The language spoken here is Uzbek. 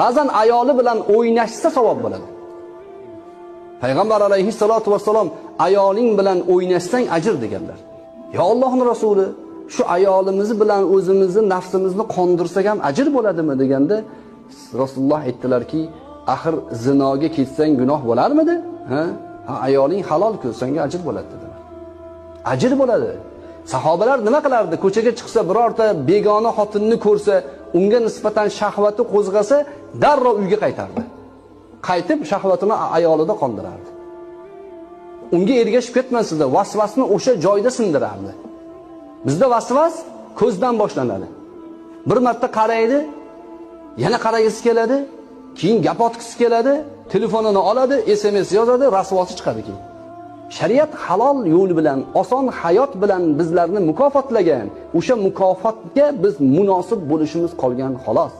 Ba'zan ayoli bilan o'ynashsa savob bo'ladi. Payg'ambar alayhissalatu vassalom ayoling bilan o'ynashsang ajr deganlar. Ya Allohning rasuli, shu ayolimiz bilan o'zimizni nafsimizni qondirsak ham ajr bo'ladimi deganda Rasululloh aytdilarki, axir zinoga ketsang gunoh bo'larmidi? Ha, ayoling halol-ku, senga ajr bo'ladi dedilar. Ajr bo'ladi. Sahobalar nima qilardi? Ko'chaga chiqsa, birorta begona xotinni ko'rsa, unga nisbatan shahvati qo'zg'asa, darrov uyga qaytardi. Qaytib shahvatini ayolida qondirardi. Unga ergashib ketmasdi, vasvasni o'sha joyda sindirardi. Bizda vasvas ko'zdan boshlanadi. Bir marta qaraydi, yana qaragisi keladi, keyin gap otgisi keladi, telefonini oladi, SMS yozadi, rasvosi chiqadi keyin. Shariat halol yo'l bilan, oson hayot bilan bizlarni mukofotlagan. O'sha mukofotga biz munosib bo'lishimiz qolgan xolos.